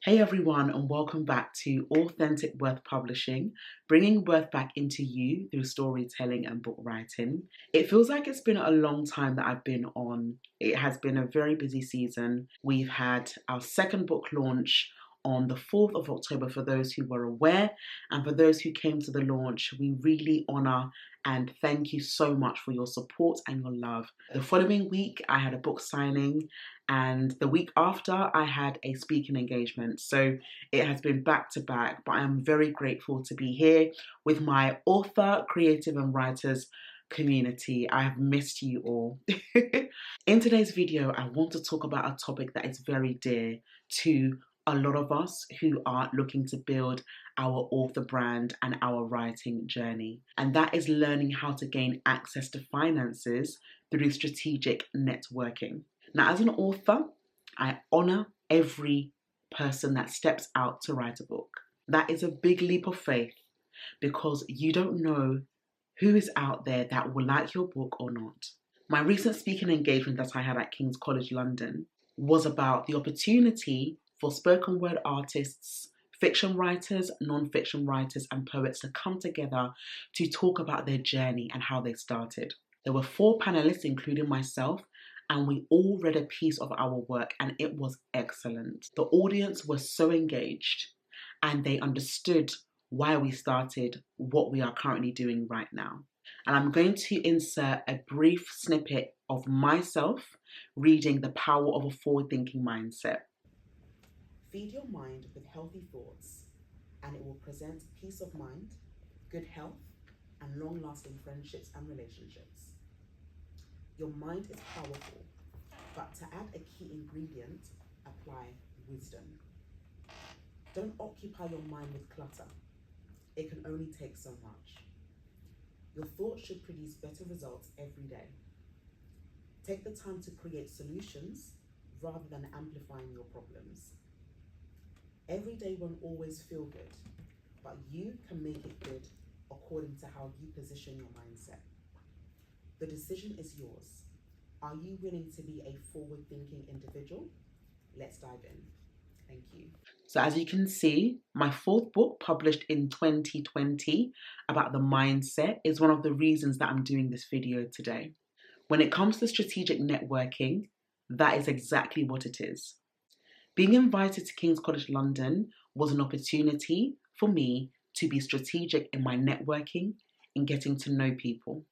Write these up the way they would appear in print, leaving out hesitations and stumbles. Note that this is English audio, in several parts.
Hey everyone, and welcome back to Authentic Worth Publishing, bringing worth back into you through storytelling and book writing. It feels like it's been a long time that I've been on. It has been a very busy season. We've had our second book launch on the 4th of October for those who were aware, and for those who came to the launch, we really honour and thank you so much for your support and your love. The following week, I had a book signing, and the week after, I had a speaking engagement. So it has been back to back, but I am very grateful to be here with my author, creative, and writers community. I have missed you all. In today's video, I want to talk about a topic that is very dear to a lot of us who are looking to build our author brand and our writing journey. And that is learning how to gain access to finances through strategic networking. Now, as an author, I honor every person that steps out to write a book. That is a big leap of faith because you don't know who is out there that will like your book or not. My recent speaking engagement that I had at King's College London was about the opportunity for spoken word artists, fiction writers, non-fiction writers, and poets to come together to talk about their journey and how they started. There were 4 panelists, including myself, and we all read a piece of our work, and it was excellent. The audience was so engaged, and they understood why we started what we are currently doing right now. And I'm going to insert a brief snippet of myself reading The Power of a Forward-Thinking Mindset. Feed your mind with healthy thoughts, and it will present peace of mind, good health, and long-lasting friendships and relationships. Your mind is powerful, but to add a key ingredient, apply wisdom. Don't occupy your mind with clutter. It can only take so much. Your thoughts should produce better results every day. Take the time to create solutions rather than amplifying your problems. Every day won't always feel good, but you can make it good according to how you position your mindset. The decision is yours. Are you willing to be a forward-thinking individual? Let's dive in. Thank you. So as you can see, my 4th book, published in 2020, about the mindset, is one of the reasons that I'm doing this video today. When it comes to strategic networking, that is exactly what it is. Being invited to King's College London was an opportunity for me to be strategic in my networking and getting to know people.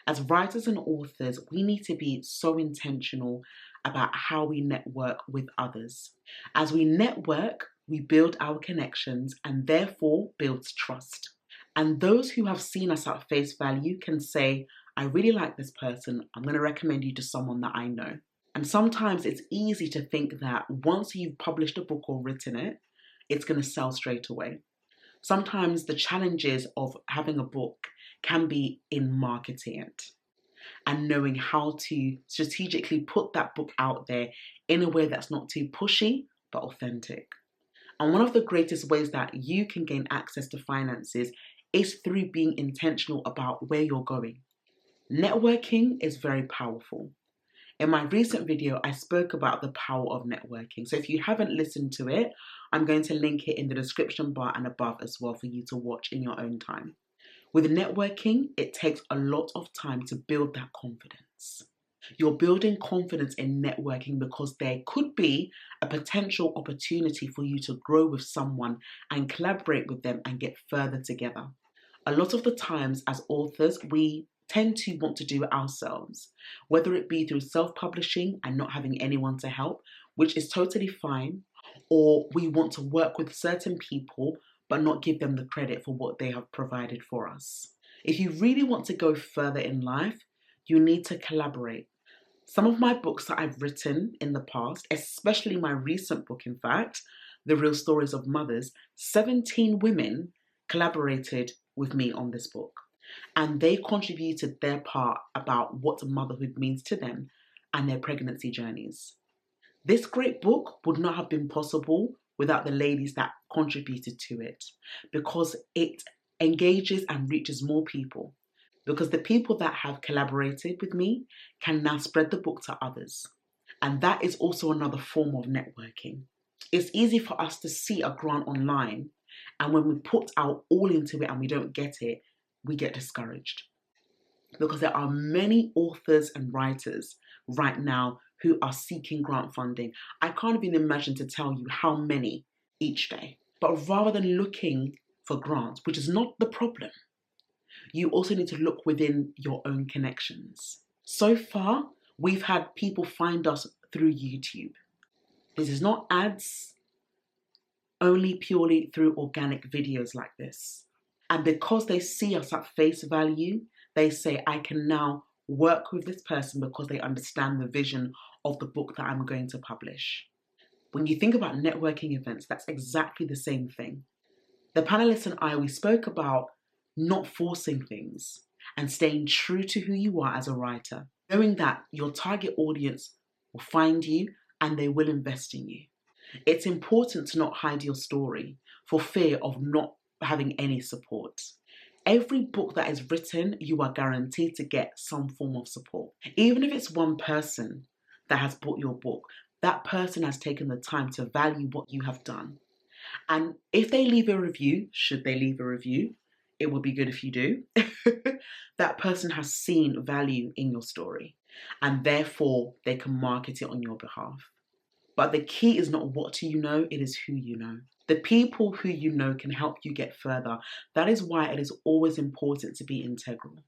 As writers and authors, we need to be so intentional about how we network with others. As we network, we build our connections and therefore builds trust. And those who have seen us at face value can say, I really like this person, I'm going to recommend you to someone that I know. And sometimes it's easy to think that once you've published a book or written it, it's going to sell straight away. Sometimes the challenges of having a book can be in marketing it and knowing how to strategically put that book out there in a way that's not too pushy, but authentic. And one of the greatest ways that you can gain access to finances is through being intentional about where you're going. Networking is very powerful. In my recent video, I spoke about the power of networking. So if you haven't listened to it, I'm going to link it in the description bar and above as well for you to watch in your own time. With networking, it takes a lot of time to build that confidence. You're building confidence in networking because there could be a potential opportunity for you to grow with someone and collaborate with them and get further together. A lot of the times as authors, we tend to want to do it ourselves, whether it be through self-publishing and not having anyone to help, which is totally fine, or we want to work with certain people but not give them the credit for what they have provided for us. If you really want to go further in life, you need to collaborate. Some of my books that I've written in the past, especially my recent book, in fact, The Real Stories of Mothers, 17 women collaborated with me on this book. And they contributed their part about what motherhood means to them and their pregnancy journeys. This great book would not have been possible without the ladies that contributed to it, because it engages and reaches more people. Because the people that have collaborated with me can now spread the book to others. And that is also another form of networking. It's easy for us to see a grant online, and when we put our all into it and we don't get it, we get discouraged. Because there are many authors and writers right now who are seeking grant funding. I can't even imagine to tell you how many each day. But rather than looking for grants, which is not the problem, you also need to look within your own connections. So far, we've had people find us through YouTube. This is not ads, only purely through organic videos like this. And because they see us at face value, they say, I can now work with this person because they understand the vision of the book that I'm going to publish. When you think about networking events, that's exactly the same thing. The panelists and I, we spoke about not forcing things and staying true to who you are as a writer, knowing that your target audience will find you and they will invest in you. It's important to not hide your story for fear of not having any support. Every book that is written, you are guaranteed to get some form of support. Even if it's one person that has bought your book, that person has taken the time to value what you have done. And if they leave a review, should they leave a review, it would be good if you do. That person has seen value in your story and therefore they can market it on your behalf. But the key is not what do you know, it is who you know. The people who you know can help you get further. That is why it is always important to be integral.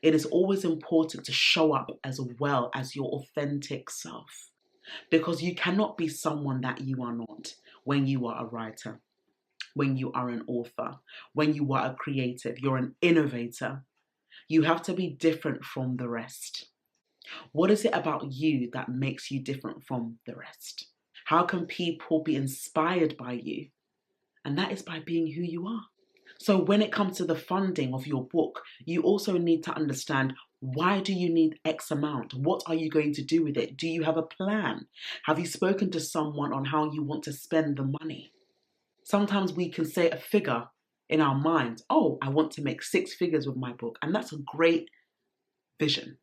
It is always important to show up as well as your authentic self, because you cannot be someone that you are not when you are a writer, when you are an author, when you are a creative, you're an innovator. You have to be different from the rest. What is it about you that makes you different from the rest? How can people be inspired by you? And that is by being who you are. So when it comes to the funding of your book, you also need to understand, why do you need X amount? What are you going to do with it? Do you have a plan? Have you spoken to someone on how you want to spend the money? Sometimes we can say a figure in our mind. Oh, I want to make 6 figures with my book. And that's a great vision.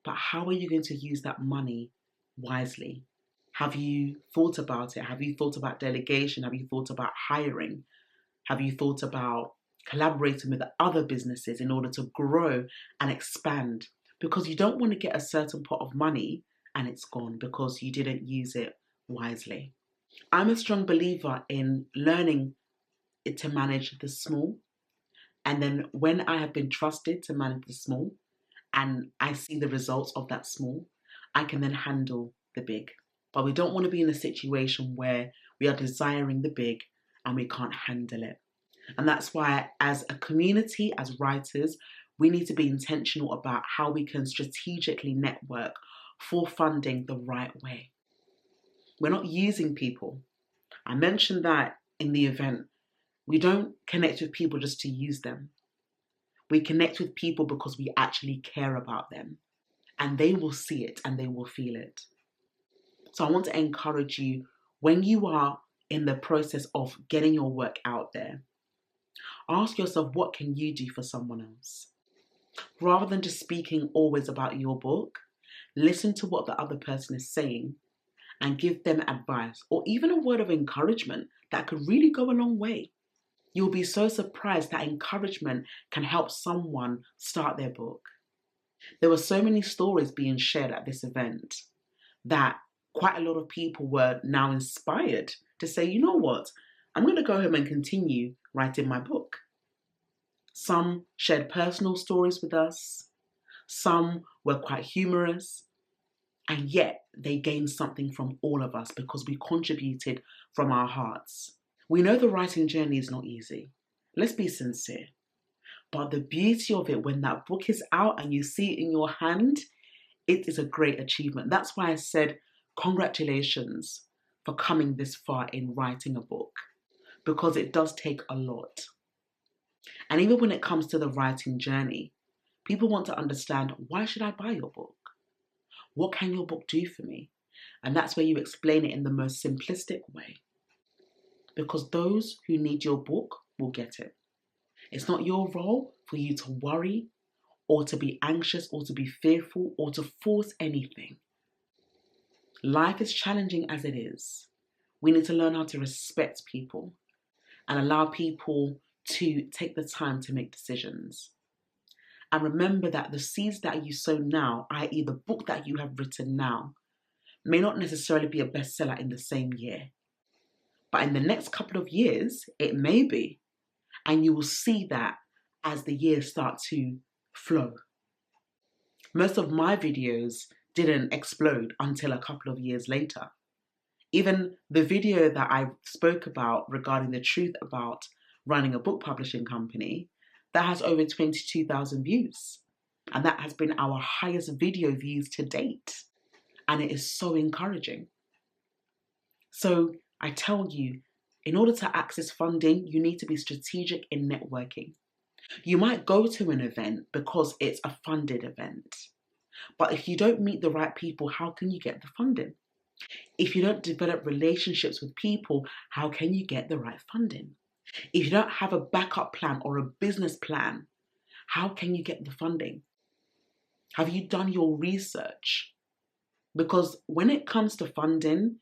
But how are you going to use that money wisely? Have you thought about it? Have you thought about delegation? Have you thought about hiring? Have you thought about collaborating with other businesses in order to grow and expand? Because you don't want to get a certain pot of money and it's gone because you didn't use it wisely. I'm a strong believer in learning to manage the small. And then when I have been trusted to manage the small and I see the results of that small, I can then handle the big. But we don't want to be in a situation where we are desiring the big and we can't handle it. And that's why as a community, as writers, we need to be intentional about how we can strategically network for funding the right way. We're not using people. I mentioned that in the event. We don't connect with people just to use them. We connect with people because we actually care about them. And they will see it and they will feel it. So I want to encourage you, when you are in the process of getting your work out there, ask yourself, what can you do for someone else? Rather than just speaking always about your book, listen to what the other person is saying and give them advice or even a word of encouragement that could really go a long way. You'll be so surprised that encouragement can help someone start their book. There were so many stories being shared at this event that quite a lot of people were now inspired to say, you know what, I'm going to go home and continue writing my book. Some shared personal stories with us. Some were quite humorous. And yet they gained something from all of us because we contributed from our hearts. We know the writing journey is not easy. Let's be sincere. But the beauty of it, when that book is out and you see it in your hand, it is a great achievement. That's why I said congratulations for coming this far in writing a book, because it does take a lot. And even when it comes to the writing journey, people want to understand, why should I buy your book? What can your book do for me? And that's where you explain it in the most simplistic way. Because those who need your book will get it. It's not your role for you to worry or to be anxious or to be fearful or to force anything. Life is challenging as it is. We need to learn how to respect people and allow people to take the time to make decisions. And remember that the seeds that you sow now, i.e. the book that you have written now, may not necessarily be a bestseller in the same year. But in the next couple of years, it may be. And you will see that as the years start to flow. Most of my videos didn't explode until a couple of years later. Even the video that I spoke about regarding the truth about running a book publishing company, that has over 22,000 views. And that has been our highest video views to date. And it is so encouraging. So I tell you, in order to access funding, you need to be strategic in networking. You might go to an event because it's a funded event. But if you don't meet the right people, how can you get the funding? If you don't develop relationships with people, how can you get the right funding? If you don't have a backup plan or a business plan, how can you get the funding? Have you done your research? Because when it comes to funding,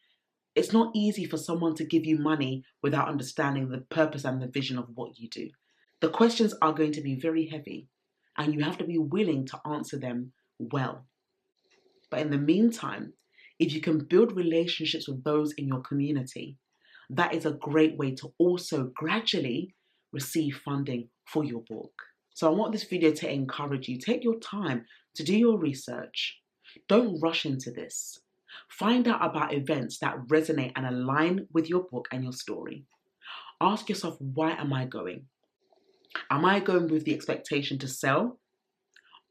it's not easy for someone to give you money without understanding the purpose and the vision of what you do. The questions are going to be very heavy, and you have to be willing to answer them well. But in the meantime, if you can build relationships with those in your community, that is a great way to also gradually receive funding for your book. So I want this video to encourage you. Take your time to do your research. Don't rush into this. Find out about events that resonate and align with your book and your story. Ask yourself, why am I going? Am I going with the expectation to sell?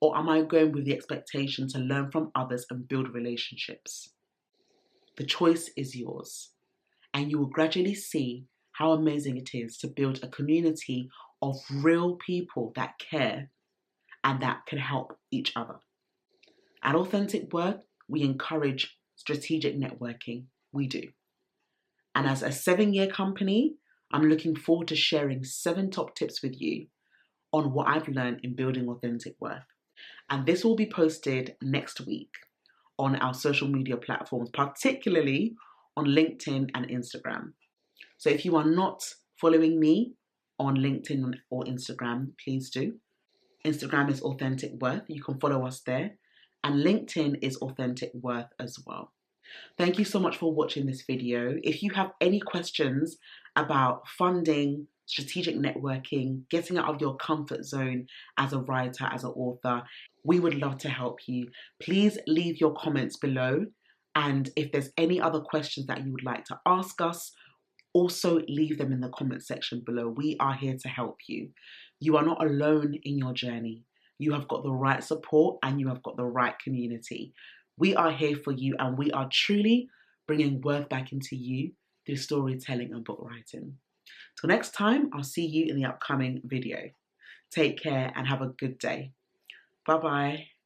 Or am I going with the expectation to learn from others and build relationships? The choice is yours. And you will gradually see how amazing it is to build a community of real people that care and that can help each other. At Authentic Work, we encourage strategic networking. We do. And as a 7-year company, I'm looking forward to sharing 7 top tips with you on what I've learned in building authentic worth. And this will be posted next week on our social media platforms, particularly on LinkedIn and Instagram. So if you are not following me on LinkedIn or Instagram, please do. Instagram is Authentic Worth. You can follow us there. And LinkedIn is Authentic Worth as well. Thank you so much for watching this video. If you have any questions about funding, strategic networking, getting out of your comfort zone as a writer, as an author, we would love to help you. Please leave your comments below. And if there's any other questions that you would like to ask us, also leave them in the comment section below. We are here to help you. You are not alone in your journey. You have got the right support and you have got the right community. We are here for you, and we are truly bringing worth back into you through storytelling and book writing. Till next time, I'll see you in the upcoming video. Take care and have a good day. Bye-bye.